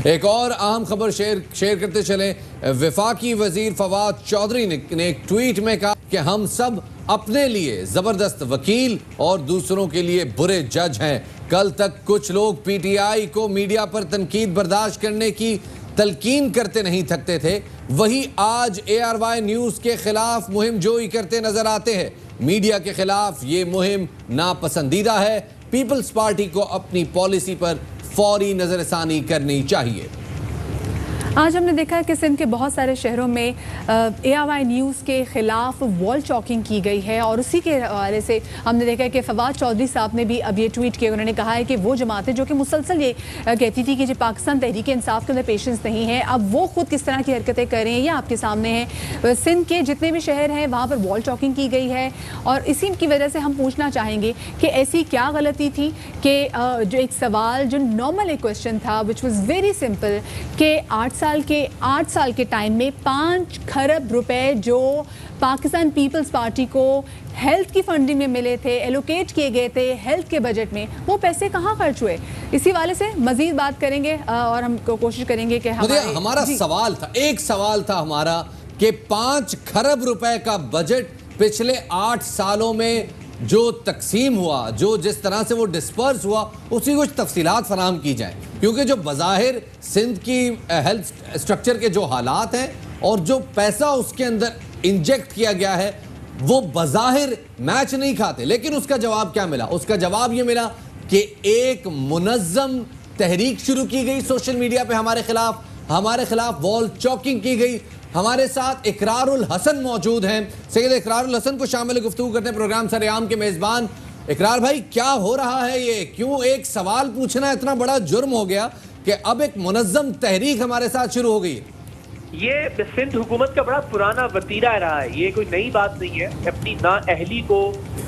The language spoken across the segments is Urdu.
ایک اور اہم خبر شیئر کرتے چلیں. وفاقی وزیر فواد چودھری نے ایک ٹویٹ میں کہا کہ ہم سب اپنے لیے زبردست وکیل اور دوسروں کے لیے برے جج ہیں. کل تک کچھ لوگ پی ٹی آئی کو میڈیا پر تنقید برداشت کرنے کی تلقین کرتے نہیں تھکتے تھے, وہی آج اے آر وائی نیوز کے خلاف مہم جوئی کرتے نظر آتے ہیں. میڈیا کے خلاف یہ مہم ناپسندیدہ ہے. پیپلز پارٹی کو اپنی پالیسی پر فوری نظر ثانی کرنی چاہیے. آج ہم نے دیکھا ہے کہ سندھ کے بہت سارے شہروں میں اے آر وائی نیوز کے خلاف وال چاکنگ کی گئی ہے, اور اسی کے حوالے سے ہم نے دیکھا ہے کہ فواد چودھری صاحب نے بھی اب یہ ٹویٹ کیا. انہوں نے کہا ہے کہ وہ جماعتیں جو کہ مسلسل یہ کہتی تھی کہ جو پاکستان تحریک انصاف کے اندر پیشنس نہیں ہے, اب وہ خود کس طرح کی حرکتیں کر رہے ہیں یہ آپ کے سامنے ہیں. سندھ کے جتنے بھی شہر ہیں وہاں پر وال چاکنگ کی گئی ہے, اور اسی کی وجہ سے ہم پوچھنا چاہیں گے کہ ایسی کیا غلطی تھی کہ جو ایک سوال جو نارمل ایک کوشچن تھا وچ واز ویری سمپل کہ 8 سال کے ٹائم میں 5 کھرب روپے جو پاکستان پیپلز پارٹی کو ہیلتھ کی فنڈنگ میں ملے تھے, ایلوکیٹ کیے گئے تھے ہیلتھ کے بجٹ میں, وہ پیسے کہاں خرچ ہوئے. اسی والے سے مزید بات کریں گے اور ہم کوشش کریں گے کہ ہمارا سوال تھا, ایک سوال تھا ہمارا کہ 5 کھرب روپے کا بجٹ پچھلے 8 سالوں میں جو تقسیم ہوا, جو جس طرح سے وہ ڈسپرس ہوا, اس کی کچھ تفصیلات فراہم کی جائیں. کیونکہ جو بظاہر سندھ کی ہیلتھ اسٹرکچر کے جو حالات ہیں اور جو پیسہ اس کے اندر انجیکٹ کیا گیا ہے وہ بظاہر میچ نہیں کھاتے. لیکن اس کا جواب کیا ملا؟ اس کا جواب یہ ملا کہ ایک منظم تحریک شروع کی گئی سوشل میڈیا پہ ہمارے خلاف وال چاکنگ کی گئی. ہمارے ساتھ اقرار الحسن موجود ہیں. سید اقرار الحسن کو شامل گفتگو کرتے ہیں پروگرام سر عام کے میزبان. اقرار بھائی, کیا ہو رہا ہے یہ؟ کیوں ایک سوال پوچھنا اتنا بڑا جرم ہو گیا کہ اب ایک منظم تحریک ہمارے ساتھ شروع ہو گئی؟ یہ سندھ حکومت کا بڑا پرانا وتیرہ رہا ہے, یہ کوئی نئی بات نہیں ہے. اپنی نااہلی کو,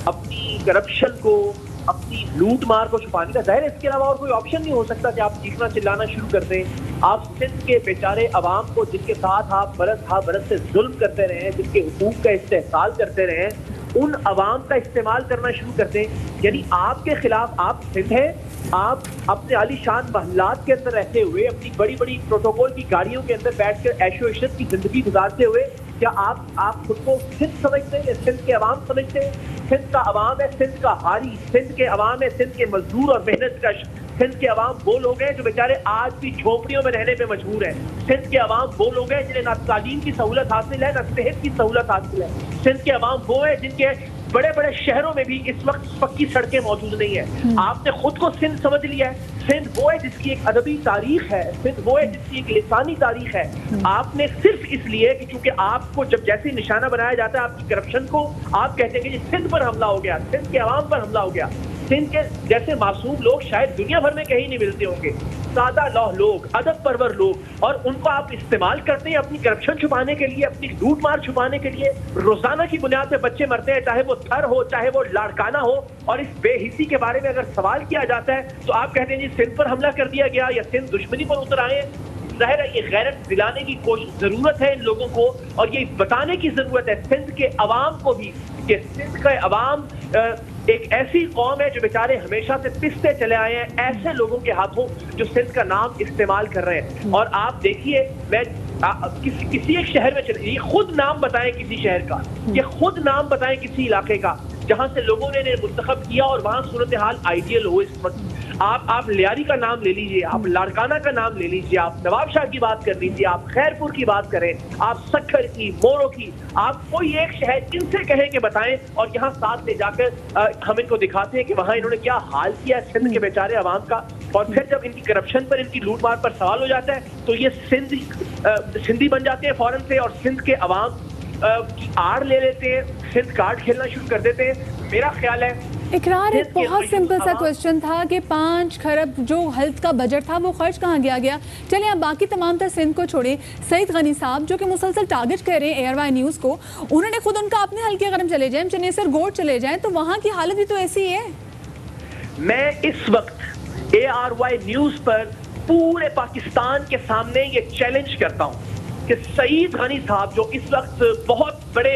اپنی کرپشن کو, اپنی لوٹ مار کو چھپانے کا ظاہر ہے اس کے علاوہ اور کوئی آپشن نہیں ہو سکتا کہ آپ چیخنا چلانا شروع کر دیں. آپ سندھ کے بیچارے عوام کو جن کے ساتھ آپ برس سے ظلم کرتے رہے ہیں, جن کے حقوق کا استحصال کرتے رہے ہیں, ان عوام کا استعمال کرنا شروع کر دیں. یعنی آپ کے خلاف آپ سندھ ہیں, آپ اپنے عالی شان محلات کے اندر رہتے ہوئے, اپنی بڑی بڑی پروٹوکول کی گاڑیوں کے اندر بیٹھ کر عیش و عشرت کی زندگی گزارتے ہوئے, کیا آپ خود کو سندھ سمجھتے ہیں یا سندھ کے عوام سمجھتے ہیں؟ سندھ کا عوام ہے سندھ کا حالی, سندھ کے عوام ہے سندھ کے مزدور اور محنت کش. سندھ کے عوام وہ لوگ ہیں جو بیچارے آج بھی جھونپڑیوں میں رہنے پہ مجبور ہیں. سندھ کے عوام وہ لوگ ہیں جنہیں نہ تعلیم کی سہولت حاصل ہے, نہ صحت کی سہولت حاصل ہے. سندھ کے عوام وہ ہیں جن کے بڑے بڑے شہروں میں بھی اس وقت پکی سڑکیں موجود نہیں ہیں. آپ نے خود کو سندھ سمجھ لیا ہے. سندھ وہ ہے جس کی ایک ادبی تاریخ ہے, سندھ وہ ہے جس کی ایک لسانی تاریخ ہے. آپ نے صرف اس لیے کہ چونکہ آپ کو جب جیسے نشانہ بنایا جاتا ہے آپ کی کرپشن کو, آپ کہتے ہیں کہ سندھ پر حملہ ہو گیا, سندھ کے عوام پر حملہ ہو گیا. سندھ کے جیسے معصوم لوگ شاید دنیا بھر میں کہیں نہیں ملتے ہوں گے, سادہ لوح لوگ, ادب پرور لوگ, اور ان کو آپ استعمال کرتے ہیں اپنی کرپشن چھپانے کے لیے, اپنی لوٹ مار چھپانے کے لیے. روزانہ کی بنیاد پہ بچے مرتے ہیں, چاہے وہ تھر ہو چاہے وہ لاڑکانہ ہو, اور اس بے حسی کے بارے میں اگر سوال کیا جاتا ہے تو آپ کہتے ہیں جی سندھ پر حملہ کر دیا گیا یا سندھ دشمنی پر اتر آئے. ظاہر ہے یہ غیرت دلانے کی ضرورت ہے ان لوگوں کو, اور یہ بتانے کی ضرورت ہے سندھ کے عوام کو بھی کہ سندھ کا عوام ایک ایسی قوم ہے جو بیچارے ہمیشہ سے پستے چلے آئے ہیں ایسے لوگوں کے ہاتھوں جو سندھ کا نام استعمال کر رہے ہیں. اور آپ دیکھیے, میں کسی ایک شہر میں چلے, یہ خود نام بتائیں کسی شہر کا, یہ خود نام بتائیں کسی علاقے کا جہاں سے لوگوں نے منتخب کیا اور وہاں صورتحال آئیڈیل ہو اس وقت. آپ لیاری کا نام لے لیجئے, آپ لاڑکانہ کا نام لے لیجئے, آپ نواب شاہ کی بات کر لیجئے, آپ خیرپور کی بات کریں, آپ سکھر کی, مورو کی, آپ کوئی ایک شہر ان سے کہیں کہ بتائیں, اور یہاں ساتھ لے جا کر ہم ان کو دکھاتے ہیں کہ وہاں انہوں نے کیا حال کیا سندھ کے بیچارے عوام کا. اور پھر جب ان کی کرپشن پر, ان کی لوٹ مار پر سوال ہو جاتا ہے تو یہ سندھی بن جاتے ہیں فوراً سے, اور سندھ کے عوام کی آڑ لے لیتے ہیں, سندھ کارڈ کھیلنا شروع کر دیتے ہیں. میرا خیال ہے اقرار ایک بہت سمپل سا کوشچن تھا کہ 5 کھرب جو ہیلتھ کا بجٹ تھا وہ خرچ کہاں گیا. چلیں اب باقی تمام تر سندھ کو چھوڑیں. سعید غنی صاحب جو کہ مسلسل ٹارگٹ کر رہے ہیں اے آر وائی نیوز کو, انہوں نے خود ان کا اپنے حلقے گرم چلے جائیں, چنیسر گوٹ چلے جائیں, تو وہاں کی حالت بھی تو ایسی ہے. میں اس وقت اے آر وائی نیوز پر پورے پاکستان کے سامنے یہ چیلنج کرتا ہوں کہ سعید غنی صاحب جو اس وقت بہت بڑے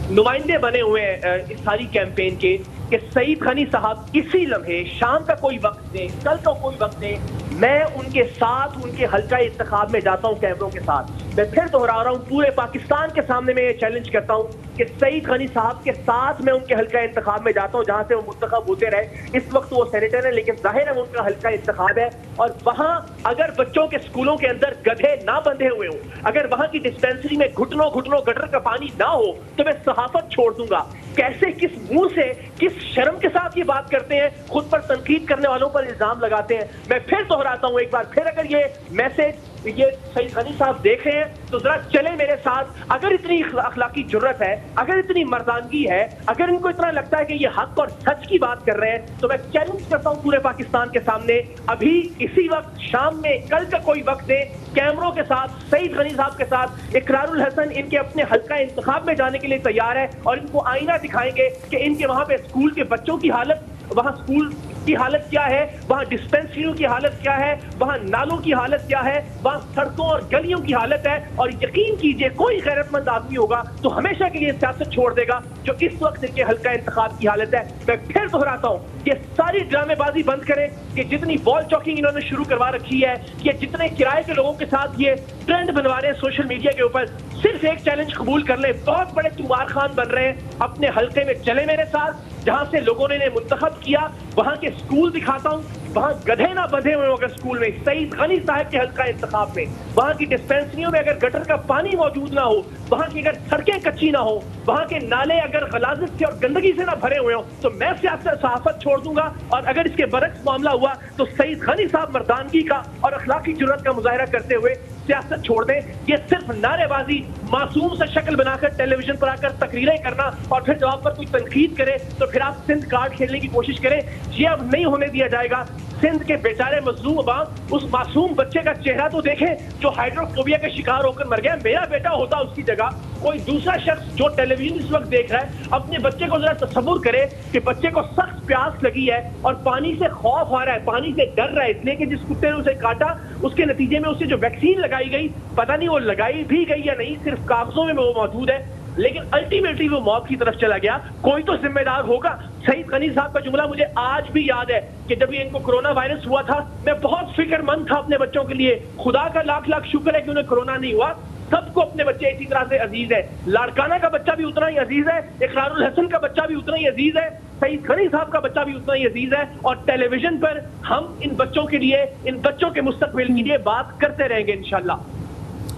نمائندے بنے ہوئے ہیں اس ساری کیمپین کے, کہ سعید غنی صاحب اسی لمحے شام کا کوئی وقت دیں, کل کا کوئی وقت دیں, میں ان کے ساتھ ان کے حلقہ انتخاب میں جاتا ہوں کیمروں کے ساتھ. میں پھر دہرا رہا ہوں, پورے پاکستان کے سامنے میں یہ چیلنج کرتا ہوں کہ سعید غنی صاحب کے ساتھ میں ان کے حلقہ انتخاب میں جاتا ہوں جہاں سے وہ منتخب ہوتے رہے. اس وقت وہ سینیٹر ہیں لیکن ظاہر ہے ان کا حلقہ انتخاب ہے, اور وہاں اگر بچوں کے اسکولوں کے اندر گدھے نہ بندھے ہوئے ہوں, اگر وہاں کی ڈسپینسری میں گھٹنوں گٹر کا پانی نہ ہو, تو میں صحافت چھوڑ دوں گا. کیسے, کس منہ سے, کس شرم کے ساتھ یہ بات کرتے ہیں, خود پر تنقید کرنے والوں پر الزام لگاتے ہیں. میں پھر دہراتا ہوں ایک بار پھر, اگر یہ میسج یہ سعید غنی صاحب دیکھ رہے ہیں تو ذرا چلے میرے ساتھ. اگر اتنی اخلاقی جرت ہے, اگر اتنی مردانگی ہے, اگر ان کو اتنا لگتا ہے کہ یہ حق اور سچ کی بات کر رہے ہیں, تو میں چیلنج کرتا ہوں پورے پاکستان کے سامنے, ابھی اسی وقت شام میں, کل کا کوئی وقت دے, کیمروں کے ساتھ سعید غنی صاحب کے ساتھ اقرار الحسن ان کے اپنے حلقہ انتخاب میں جانے کے لیے تیار ہے, اور ان کو آئینہ دکھائیں گے کہ ان کے وہاں پہ اسکول کے بچوں کی حالت, وہاں اسکول کی حالت کیا ہے, وہاں ڈسپینسریوں کی حالت کیا ہے, وہاں نالوں کی حالت کیا ہے, وہاں سڑکوں اور گلیوں کی حالت ہے. اور یقین کیجئے کوئی غیرت مند آدمی ہوگا تو ہمیشہ کے لیے سیاست چھوڑ دے گا جو اس وقت ان کے حلقہ انتخاب کی حالت ہے. میں پھر دہراتا ہوں, یہ ساری ڈرامے بازی بند کریں کہ جتنی وال چاکنگ انہوں نے شروع کروا رکھی ہے, کہ جتنے کرائے کے لوگوں کے ساتھ یہ ٹرینڈ بنوا رہے ہیں سوشل میڈیا کے اوپر, صرف ایک چیلنج قبول کر لیں. بہت بڑے تمار خان بن رہے ہیں, اپنے حلقے میں چلے میرے ساتھ, جہاں سے لوگوں نے انہیں منتخب کیا وہاں کے اسکول دکھاتا ہوں, وہاں گدھے نہ بندھے ہوئے اگر اسکول میں, سعید غنی صاحب کے حلقہ انتخاب میں, وہاں کی ڈسپینسریوں میں اگر گٹر کا پانی موجود نہ ہو, وہاں کی اگر سڑکیں کچی نہ ہو, وہاں کے نالے اگر غلاظت سے اور گندگی سے نہ بھرے ہوئے ہوں, تو میں سیاست صحافت چھوڑ دوں گا. اور اگر اس کے برعکس معاملہ ہوا تو سعید غنی صاحب مردانگی کا اور اخلاقی جرات کا مظاہرہ کرتے ہوئے سیاست چھوڑ دیں. یہ صرف نعرے بازی, معصوم سے شکل بنا کر ٹیلی ویژن پر آ کر تقریریں کرنا اور پھر جواب پر کوئی تنقید کرے تو پھر آپ سندھ کارڈ کھیلنے کی کوشش کریں. یہ اب نہیں ہونے دیا جائے گا. سندھ کے بیچارے مظلوم عوام, اس معصوم بچے کا چہرہ تو دیکھیں جو ہائیڈروفوبیا کا شکار ہو کر مر گیا. میرا بیٹا ہوتا اس کی جگہ, کوئی دوسرا شخص جو ٹیلی ویژن اس وقت دیکھ رہا ہے, اپنے بچے کو ذرا تصور کرے کہ بچے کو سخت پیاس لگی ہے اور پانی سے خوف آ رہا ہے, پانی سے ڈر رہا ہے, اس لیے کہ جس کتے نے اسے کاٹا اس کے نتیجے میں اسے جو ویکسین لگائی گئی, پتہ نہیں وہ لگائی بھی گئی یا نہیں, صرف کاغذوں میں وہ موجود ہے, لیکن الٹیمیٹلی وہ موت کی طرف چلا گیا. کوئی تو ذمہ دار ہوگا. سعید غنی صاحب کا جملہ مجھے آج بھی یاد ہے کہ جب یہ ان کو کرونا وائرس ہوا تھا, میں بہت فکر مند تھا اپنے بچوں کے لیے. خدا کا لاکھ لاکھ شکر ہے کہ انہیں کرونا نہیں ہوا. سب کو اپنے بچے اسی طرح سے عزیز ہے. لاڑکانہ کا بچہ بھی اتنا ہی عزیز ہے, اقرار الحسن کا بچہ بھی اتنا ہی عزیز ہے, سعید غنی صاحب کا بچہ بھی اتنا ہی عزیز ہے. اور ٹیلی ویژن پر ہم ان بچوں کے لیے, ان بچوں کے مستقبل کے لیے بات کرتے رہیں گے انشاءاللہ.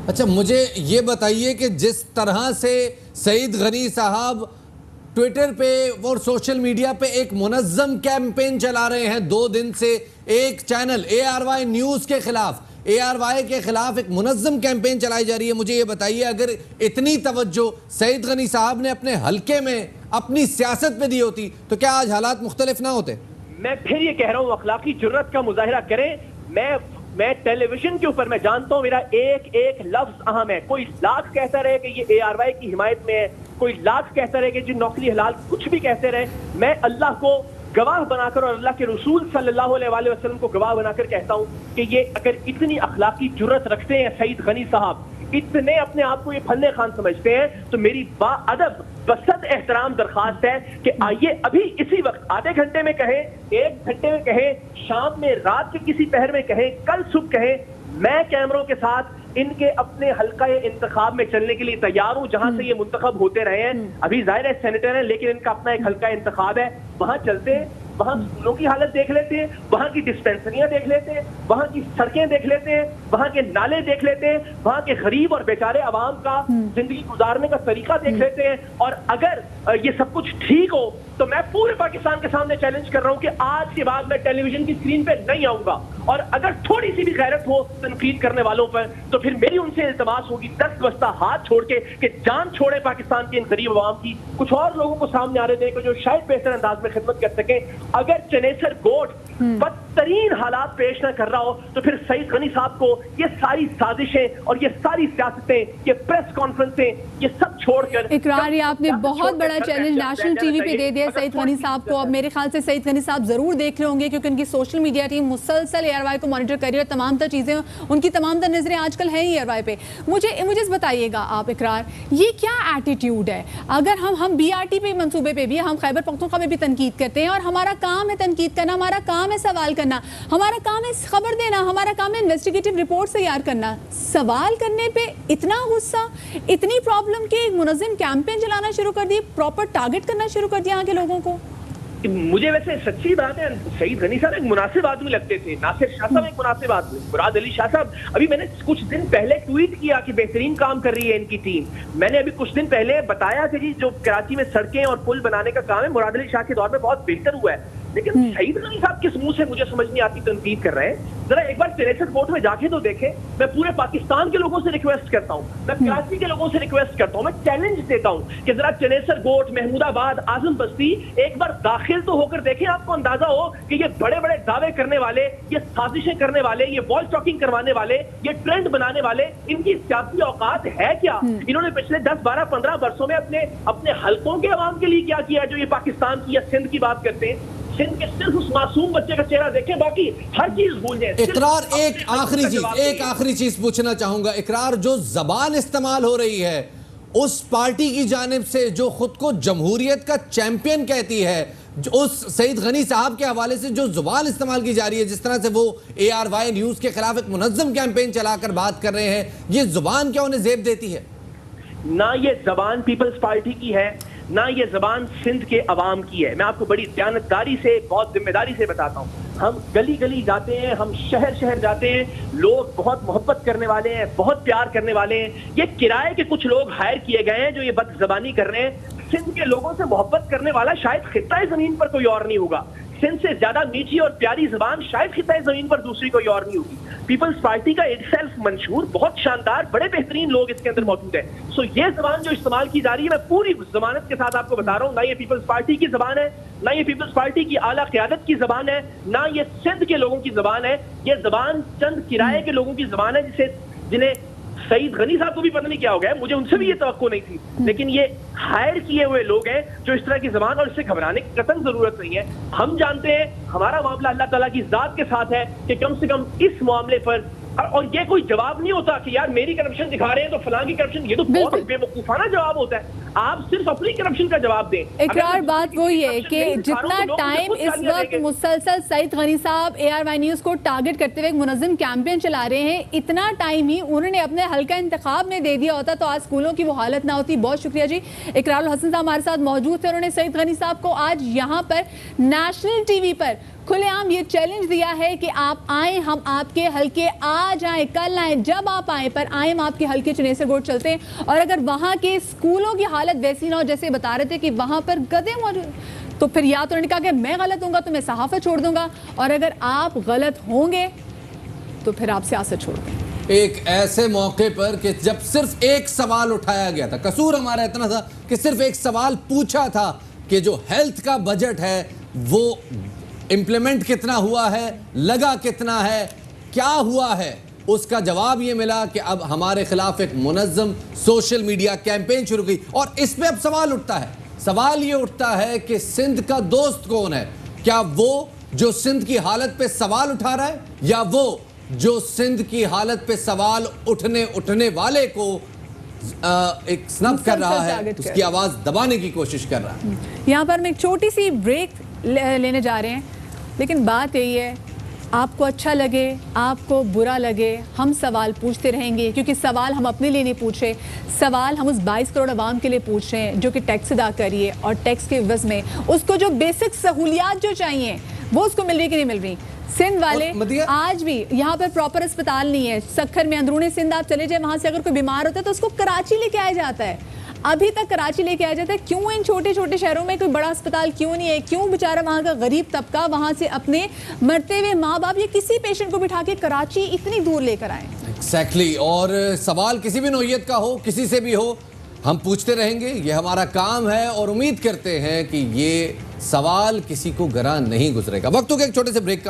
اچھا, مجھے یہ بتائیے کہ جس طرح سے سعید غنی صاحب ٹویٹر پہ اور سوشل میڈیا پہ ایک منظم کیمپین چلا رہے ہیں 2 دن سے, ایک چینل ARY نیوز کے خلاف, ARY کے خلاف ایک منظم کیمپین چلائی جا رہی ہے, مجھے یہ بتائیے اگر اتنی توجہ سعید غنی صاحب نے اپنے حلقے میں اپنی سیاست پہ دی ہوتی تو کیا آج حالات مختلف نہ ہوتے؟ میں پھر یہ کہہ رہا ہوں, اخلاقی جرت کا مظاہرہ کریں. میں ٹیلی ویژن کے اوپر میں جانتا ہوں میرا ایک ایک لفظ اہم ہے. کوئی لاکھ کہتا رہے کہ یہ ARY کی حمایت میں ہے, کوئی لاکھ کہتا رہے کہ جو نوکری حلال, کچھ بھی کہتے رہے, میں اللہ کو گواہ بنا کر اور اللہ کے رسول صلی اللہ علیہ وآلہ وسلم کو گواہ بنا کر کہتا ہوں کہ یہ اگر اتنی اخلاقی جرت رکھتے ہیں سعید غنی صاحب, اتنے اپنے آپ کو یہ فن خان سمجھتے ہیں, تو میری با ادب بسط احترام درخواست ہے کہ آئیے ابھی اسی وقت, آدھے گھنٹے میں کہیں, 1 گھنٹے میں کہیں, شام میں, رات کے کسی پہر میں کہیں, کل صبح کہیں, میں کیمروں کے ساتھ ان کے اپنے حلقہ انتخاب میں چلنے کے لیے تیار ہوں جہاں سے یہ منتخب ہوتے رہے ہیں. ابھی ظاہر ہے سینیٹر ہیں لیکن ان کا اپنا ایک حلقہ انتخاب ہے, وہاں چلتے ہیں, وہاں اسکولوں کی حالت دیکھ لیتے ہیں, وہاں کی ڈسپینسریاں دیکھ لیتے ہیں, وہاں کی سڑکیں دیکھ لیتے ہیں, وہاں کے نالے دیکھ لیتے ہیں, وہاں کے غریب اور بیچارے عوام کا زندگی گزارنے کا طریقہ دیکھ لیتے ہیں. اور اگر یہ سب کچھ ٹھیک ہو تو میں پورے پاکستان کے سامنے چیلنج کر رہا ہوں کہ آج کے بعد میں ٹیلی ویژن کی اسکرین پہ نہیں آؤں گا. اور اگر تھوڑی سی بھی غیرت ہو تنقید کرنے والوں پر تو پھر میری ان سے التماس ہوگی دست بستہ ہاتھ چھوڑ کے کہ جان چھوڑے پاکستان کے ان غریب عوام کی, کچھ اور لوگوں کو سامنے آنے دیں کہ جو شاید بہتر انداز میں خدمت کر سکیں. اگر چنیسر گوٹ بدترین حالات پیش نہ کر رہا ہو تو پھر سعید غنی صاحب کو یہ ساری سازشیں اور یہ ساری سیاستیں, یہ پریس کانفرنسیں, یہ سب چھوڑ کر اقرار یہ آپ نے بہت بڑا چیلنج نیشنل ٹی وی پہ دے دیا سعید غنی صاحب کو. اب میرے خیال سے سعید غنی صاحب ضرور دیکھ رہے ہوں گے کیونکہ ان کی سوشل میڈیا ٹیم مسلسل ARY کو مانیٹر کر رہی ہے اور تمام تر چیزیں ان کی تمام تر نظریں آج کل ہیں ہی ARY پہ. مجھے بتائیے گا آپ اقرار, یہ کیا ایٹیٹیوڈ ہے؟ اگر ہم BRT پہ منصوبے پہ بھی, ہم خیبر پختونخوا میں بھی تنقید کرتے ہیں اور ہمارا کام ہے تنقید کرنا, ہمارا کام ہے سوال کرنا, ہمارا کام ہے خبر دینا, ہمارا کام ہے انویسٹیگیٹو رپورٹ تیار کرنا. سوال کرنے پہ اتنا غصہ, اتنی پرابلم کہ منظم کیمپین چلانا شروع کر دی, پراپر ٹارگٹ کرنا شروع کر دیا یہاں کے لوگوں کو. مجھے ویسے سچی بات ہے, سعید غنی صاحب ایک مناسب آدمی لگتے تھے, ناصر شاہ صاحب ایک مناسب آدمی, مراد علی شاہ صاحب, ابھی میں نے کچھ دن پہلے ٹویٹ کیا کہ بہترین کام کر رہی ہے ان کی ٹیم. میں نے ابھی کچھ دن پہلے بتایا کہ جی جو کراچی میں سڑکیں اور پل بنانے کا کام ہے مراد علی شاہ کے دور میں بہت بہتر ہوا ہے. لیکن سعید غنی صاحب کس منہ سے مجھے سمجھ نہیں آتی تنقید کر رہے ہیں. ذرا ایک بار چنیسر کوٹ میں جا کے تو دیکھیں. میں پورے پاکستان کے لوگوں سے ریکویسٹ کرتا ہوں, میں کراچی کے لوگوں سے ریکویسٹ کرتا ہوں, میں چیلنج دیتا ہوں کہ ذرا چنیسر کوٹ, محمود آباد, اعظم بستی ایک بار داخل تو ہو کر دیکھیں. آپ کو اندازہ ہو کہ یہ بڑے بڑے دعوے کرنے والے, یہ سازشیں کرنے والے, یہ وال چاکنگ کروانے والے, یہ ٹرینڈ بنانے والے, ان کی سیاسی اوقات ہے کیا؟ انہوں نے پچھلے 10 12 15 برسوں میں اپنے حلقوں کے عوام کے لیے کیا کیا ہے جو یہ پاکستان کی یا سندھ کی بات کرتے ہیں؟ سندھ کے صرف اس معصوم بچے کا چہرہ دیکھیں, باقی ہر چیز بھول جائیں. اقرار, ایک آخری چیز پوچھنا چاہوں گا. اقرار, جو زبان استعمال ہو رہی ہے اس پارٹی کی جانب سے جو خود کو جمہوریت کا چیمپئن کہتی ہے, اس سعید غنی صاحب کے حوالے سے جو زبان استعمال کی جا رہی ہے, جس طرح سے وہ ARY نیوز کے خلاف ایک منظم کیمپین چلا کر بات کر رہے ہیں, یہ زبان کیا انہیں زیب دیتی ہے؟ نہ یہ زبان پیپلز پارٹی کی ہے, نہ یہ زبان سندھ کے عوام کی ہے. میں آپ کو بڑی دیانتداری سے, بہت ذمہ داری سے بتاتا ہوں. ہم گلی گلی جاتے ہیں, ہم شہر شہر جاتے ہیں, لوگ بہت محبت کرنے والے ہیں, بہت پیار کرنے والے ہیں. یہ کرائے کے کچھ لوگ ہائر کیے گئے ہیں جو یہ بد زبانی کر رہے ہیں. سندھ کے لوگوں سے محبت کرنے والا شاید خطہ زمین پر کوئی اور نہیں ہوگا. سندھ سے زیادہ میٹھی اور پیاری زبان شاید خطہ زمین پر دوسری کوئی اور نہیں ہوگی. پیپلز پارٹی کا ایک سیلف منشور, بہت شاندار, بڑے بہترین لوگ اس کے اندر موجود ہیں. سو یہ زبان جو استعمال کی جا رہی ہے, میں پوری ضمانت کے ساتھ آپ کو بتا رہا ہوں, نہ یہ پیپلز پارٹی کی زبان ہے, نہ یہ پیپلز پارٹی کی اعلیٰ قیادت کی زبان ہے, نہ یہ سندھ کے لوگوں کی زبان ہے. یہ زبان چند کرائے کے لوگوں کی زبان ہے جنہیں سعید غنی صاحب کو بھی پتہ نہیں کیا ہو گیا, مجھے ان سے بھی یہ توقع نہیں تھی, لیکن یہ ہائر کیے ہوئے لوگ ہیں جو اس طرح کی زبان, اور اس سے گھبرانے کی قطعاً ضرورت نہیں ہے. ہم جانتے ہیں ہمارا معاملہ اللہ تعالیٰ کی ذات کے ساتھ ہے کہ کم سے کم اس معاملے پر, اور یہ کوئی جواب نہیں ہوتا کہ یار میری کرپشن دکھا رہے ہیں تو فلاں کی کرپشن, یہ تو بہت بے وقوفانہ جواب ہوتا ہے. آپ صرف اپنی کرپشن کا جواب دیں. اقرار, بات وہی ہے کہ جتنا ٹائم اس وقت مسلسل سعید غنی صاحب ARY نیوز کو ٹارگٹ کرتے ہوئے ایک منظم کیمپین چلا رہے ہیں, اتنا ٹائم ہی انہوں نے اپنے حلقہ انتخاب میں دے دیا ہوتا تو آج اسکولوں کی وہ حالت نہ ہوتی. بہت شکریہ جی. اقرار الحسن صاحب ہمارے ساتھ موجود تھے, انہوں نے سعید غنی صاحب کو آج یہاں پر نیشنل ٹی وی پر کھلے عام یہ چیلنج دیا ہے کہ آپ آئیں, ہم آپ کے حلقے آج آئیں, کل آئیں, جب آپ آئیں, پر آئیں ہم آپ کے حلقے چنیسر کوٹ چلتے ہیں. اور اگر وہاں کے اسکولوں کی حالت ویسی نہ ہو جیسے بتا رہے تھے کہ وہاں پر گدھے موجود, تو پھر یا تو انہوں نے کہا کہ میں غلط ہوں گا تو میں صحافت چھوڑ دوں گا, اور اگر آپ غلط ہوں گے تو پھر آپ سیاست چھوڑ دیں. ایک ایسے موقع پر کہ جب صرف ایک سوال اٹھایا گیا تھا, قصور ہمارا اتنا تھا کہ صرف ایک سوال پوچھا تھا کہ جو ہیلتھ کا بجٹ ہے وہ امپلیمنٹ کتنا ہوا ہے, لگا کتنا ہے, کیا ہوا ہے, اس کا جواب یہ ملا کہ اب ہمارے خلاف ایک منظم سوشل میڈیا کیمپین شروع کی. اور اس پہ اب سوال اٹھتا ہے, سوال یہ اٹھتا ہے کہ سندھ کا دوست کون ہے؟ کیا وہ جو سندھ کی حالت پہ سوال اٹھا رہا ہے, یا وہ جو سندھ کی حالت پہ سوال اٹھنے والے کو ایک سنب کر رہا ہے, اس کی آواز دبانے کی کوشش کر رہا ہے. یہاں پر ہم ایک چھوٹی سی بریک لینے جا رہے ہیں, لیکن بات یہی ہے, آپ کو اچھا لگے, آپ کو برا لگے, ہم سوال پوچھتے رہیں گے, کیونکہ سوال ہم اپنے لیے نہیں پوچھ رہے, سوال ہم اس 22 کروڑ عوام کے لیے پوچھ رہے ہیں جو کہ ٹیکس ادا کریے, اور ٹیکس کے عوض میں اس کو جو بیسک سہولیات جو چاہیے وہ اس کو مل رہی کہ نہیں مل رہی. سندھ والے آج بھی یہاں پر پراپر اسپتال نہیں ہے. سکھر میں اندرون سندھ آپ چلے جائیں, وہاں سے اگر کوئی بیمار ہوتا ہے تو اس کو کراچی لے کے آیا جاتا ہے, ابھی تک کراچی لے کے آیا جاتا ہے. کیوں ان چھوٹے چھوٹے شہروں میں کوئی بڑا اسپتال کیوں نہیں ہے؟ کیوں بیچارہ وہاں کا غریب طبقہ وہاں سے اپنے مرتے ہوئے ماں باپ یا کسی پیشنٹ کو بٹھا کے کراچی اتنی دور لے کر آئے؟ ایگزیکٹلی. اور سوال کسی بھی نوعیت کا ہو, کسی سے بھی ہو, ہم پوچھتے رہیں گے, یہ ہمارا کام ہے, اور امید کرتے ہیں کہ یہ سوال کسی کو گراں نہیں گزرے گا. وقت ہو گیا ایک چھوٹے سے بریک کا.